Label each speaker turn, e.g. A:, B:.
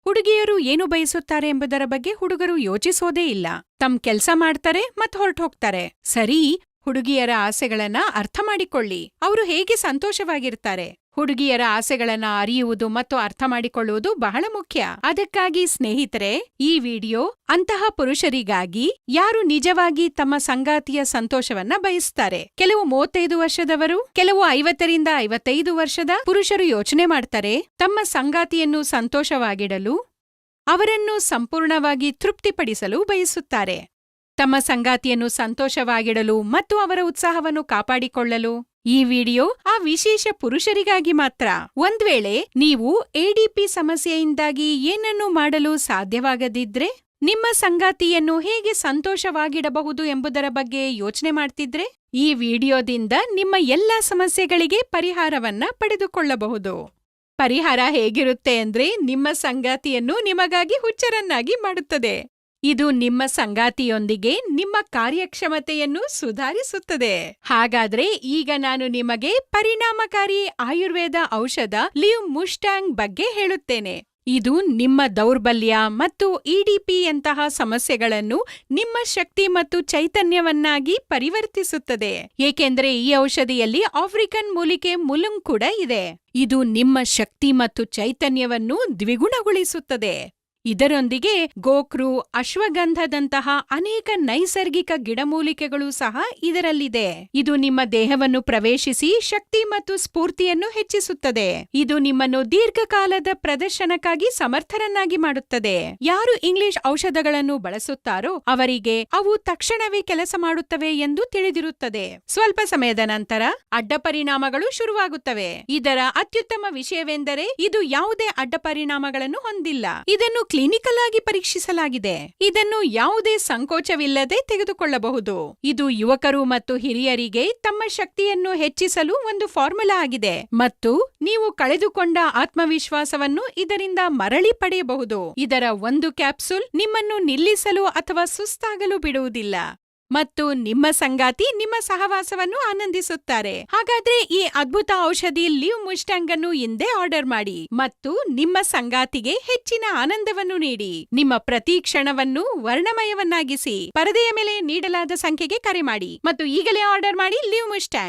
A: ಹುಡುಗಿಯರು ಏನು ಬಯಸುತ್ತಾರೆ ಎಂಬುದರ ಬಗ್ಗೆ ಹುಡುಗರು ಯೋಚಿಸೋದೇ ಇಲ್ಲ. ತಮ್ಮ ಕೆಲ್ಸ ಮಾಡ್ತಾರೆ ಮತ್ ಹೊರಟೋಗ್ತಾರೆ. ಸರಿ, ಹುಡುಗಿಯರ ಆಸೆಗಳನ್ನ ಅರ್ಥ ಮಾಡಿಕೊಳ್ಳಿ. ಅವರು ಹೇಗೆ ಸಂತೋಷವಾಗಿರ್ತಾರೆ. ಹುಡುಗಿಯರ ಆಸೆಗಳನ್ನ ಅರಿಯುವುದು ಮತ್ತು ಅರ್ಥ ಮಾಡಿಕೊಳ್ಳುವುದು ಬಹಳ ಮುಖ್ಯ. ಅದಕ್ಕಾಗಿ ಸ್ನೇಹಿತರೆ, ಈ ವಿಡಿಯೋ ಅಂತಹ ಪುರುಷರಿಗಾಗಿ ಯಾರು ನಿಜವಾಗಿ ತಮ್ಮ ಸಂಗಾತಿಯ ಸಂತೋಷವನ್ನ ಬಯಸ್ತಾರೆ. ಕೆಲವು 35 ವರ್ಷದವರು, ಕೆಲವು 50ರಿಂದ 55 ವರ್ಷದ ಪುರುಷರು ಯೋಚನೆ ಮಾಡ್ತಾರೆ ತಮ್ಮ ಸಂಗಾತಿಯನ್ನು ಸಂತೋಷವಾಗಿಡಲು, ಅವರನ್ನು ಸಂಪೂರ್ಣವಾಗಿ ತೃಪ್ತಿಪಡಿಸಲು ಬಯಸುತ್ತಾರೆ. ತಮ್ಮ ಸಂಗಾತಿಯನ್ನು ಸಂತೋಷವಾಗಿಡಲು ಮತ್ತು ಅವರ ಉತ್ಸಾಹವನ್ನು ಕಾಪಾಡಿಕೊಳ್ಳಲು ಈ ವಿಡಿಯೋ ಆ ವಿಶೇಷ ಪುರುಷರಿಗಾಗಿ ಮಾತ್ರ. ಒಂದ್ವೇಳೆ ನೀವು ಎಡಿಪಿ ಸಮಸ್ಯೆಯಿಂದಾಗಿ ಏನನ್ನೂ ಮಾಡಲು ಸಾಧ್ಯವಾಗದಿದ್ರೆ, ನಿಮ್ಮ ಸಂಗಾತಿಯನ್ನು ಹೇಗೆ ಸಂತೋಷವಾಗಿಡಬಹುದು ಎಂಬುದರ ಬಗ್ಗೆ ಯೋಚನೆ ಮಾಡ್ತಿದ್ರೆ, ಈ ವಿಡಿಯೋದಿಂದ ನಿಮ್ಮ ಎಲ್ಲಾ ಸಮಸ್ಯೆಗಳಿಗೆ ಪರಿಹಾರವನ್ನ ಪಡೆದುಕೊಳ್ಳಬಹುದು. ಪರಿಹಾರ ಹೇಗಿರುತ್ತೆ ಅಂದ್ರೆ, ನಿಮ್ಮ ಸಂಗಾತಿಯನ್ನು ನಿಮಗಾಗಿ ಹುಚ್ಚರನ್ನಾಗಿ ಮಾಡುತ್ತದೆ. ಇದು ನಿಮ್ಮ ಸಂಗಾತಿಯೊಂದಿಗೆ ನಿಮ್ಮ ಕಾರ್ಯಕ್ಷಮತೆಯನ್ನು ಸುಧಾರಿಸುತ್ತದೆ. ಹಾಗಾದ್ರೆ ಈಗ ನಾನು ನಿಮಗೆ ಪರಿಣಾಮಕಾರಿ ಆಯುರ್ವೇದ ಔಷಧ ಲಿವ್ ಮುಸ್ಟಾಂಗ್ ಬಗ್ಗೆ ಹೇಳುತ್ತೇನೆ. ಇದು ನಿಮ್ಮ ದೌರ್ಬಲ್ಯ ಮತ್ತು ಇಡಿಪಿಯಂತಹ ಸಮಸ್ಯೆಗಳನ್ನು ನಿಮ್ಮ ಶಕ್ತಿ ಮತ್ತು ಚೈತನ್ಯವನ್ನಾಗಿ ಪರಿವರ್ತಿಸುತ್ತದೆ. ಏಕೆಂದ್ರೆ ಈ ಔಷಧಿಯಲ್ಲಿ ಆಫ್ರಿಕನ್ ಮೂಲಿಕೆ ಮುಲುಂಗ್ ಕೂಡ ಇದೆ. ಇದು ನಿಮ್ಮ ಶಕ್ತಿ ಮತ್ತು ಚೈತನ್ಯವನ್ನು ದ್ವಿಗುಣಗೊಳಿಸುತ್ತದೆ. ಇದರೊಂದಿಗೆ ಗೋಕ್ರು, ಅಶ್ವಗಂಧದಂತಹ ಅನೇಕ ನೈಸರ್ಗಿಕ ಗಿಡಮೂಲಿಕೆಗಳು ಸಹ ಇದರಲ್ಲಿದೆ. ಇದು ನಿಮ್ಮ ದೇಹವನ್ನು ಪ್ರವೇಶಿಸಿ ಶಕ್ತಿ ಮತ್ತು ಸ್ಫೂರ್ತಿಯನ್ನು ಹೆಚ್ಚಿಸುತ್ತದೆ. ಇದು ನಿಮ್ಮನ್ನು ದೀರ್ಘಕಾಲದ ಪ್ರದರ್ಶನಕ್ಕಾಗಿ ಸಮರ್ಥರನ್ನಾಗಿ ಮಾಡುತ್ತದೆ. ಯಾರು ಇಂಗ್ಲಿಷ್ ಔಷಧಗಳನ್ನು ಬಳಸುತ್ತಾರೋ ಅವರಿಗೆ ಅವು ತಕ್ಷಣವೇ ಕೆಲಸ ಮಾಡುತ್ತವೆ ಎಂದು ತಿಳಿದಿರುತ್ತದೆ. ಸ್ವಲ್ಪ ಸಮಯದ ನಂತರ ಅಡ್ಡ ಪರಿಣಾಮಗಳು ಶುರುವಾಗುತ್ತವೆ. ಇದರ ಅತ್ಯುತ್ತಮ ವಿಷಯವೆಂದರೆ ಇದು ಯಾವುದೇ ಅಡ್ಡ ಪರಿಣಾಮಗಳನ್ನು ಹೊಂದಿಲ್ಲ. ಇದನ್ನು ಕ್ಲಿನಿಕಲ್ ಆಗಿ ಪರೀಕ್ಷಿಸಲಾಗಿದೆ. ಇದನ್ನು ಯಾವುದೇ ಸಂಕೋಚವಿಲ್ಲದೆ ತೆಗೆದುಕೊಳ್ಳಬಹುದು. ಇದು ಯುವಕರು ಮತ್ತು ಹಿರಿಯರಿಗೆ ತಮ್ಮ ಶಕ್ತಿಯನ್ನು ಹೆಚ್ಚಿಸಲು ಒಂದು ಫಾರ್ಮುಲಾ ಆಗಿದೆ ಮತ್ತು ನೀವು ಕಳೆದುಕೊಂಡ ಆತ್ಮವಿಶ್ವಾಸವನ್ನು ಇದರಿಂದ ಮರಳಿ ಪಡೆಯಬಹುದು. ಇದರ ಒಂದು ಕ್ಯಾಪ್ಸೂಲ್ ನಿಮ್ಮನ್ನು ನಿಲ್ಲಿಸಲು ಅಥವಾ ಸುಸ್ತಾಗಲು ಬಿಡುವುದಿಲ್ಲ ಮತ್ತು ನಿಮ್ಮ ಸಂಗಾತಿ ನಿಮ್ಮ ಸಹವಾಸವನ್ನು ಆನಂದಿಸುತ್ತಾರೆ. ಹಾಗಾದ್ರೆ ಈ ಅದ್ಭುತ ಔಷಧಿ ಲಿವ್ ಮುಸ್ಟಾಂಗ್ ಅನ್ನು ಇಂದೇ ಆರ್ಡರ್ ಮಾಡಿ ಮತ್ತು ನಿಮ್ಮ ಸಂಗಾತಿಗೆ ಹೆಚ್ಚಿನ ಆನಂದವನ್ನು ನೀಡಿ. ನಿಮ್ಮ ಪ್ರತಿ ಕ್ಷಣವನ್ನು ವರ್ಣಮಯವನ್ನಾಗಿಸಿ. ಪರದೆಯ ಮೇಲೆ ನೀಡಲಾದ ಸಂಖ್ಯೆಗೆ ಕರೆ ಮಾಡಿ ಮತ್ತು ಈಗಲೇ ಆರ್ಡರ್ ಮಾಡಿ ಲಿವ್ ಮುಸ್ಟಾಂಗ್.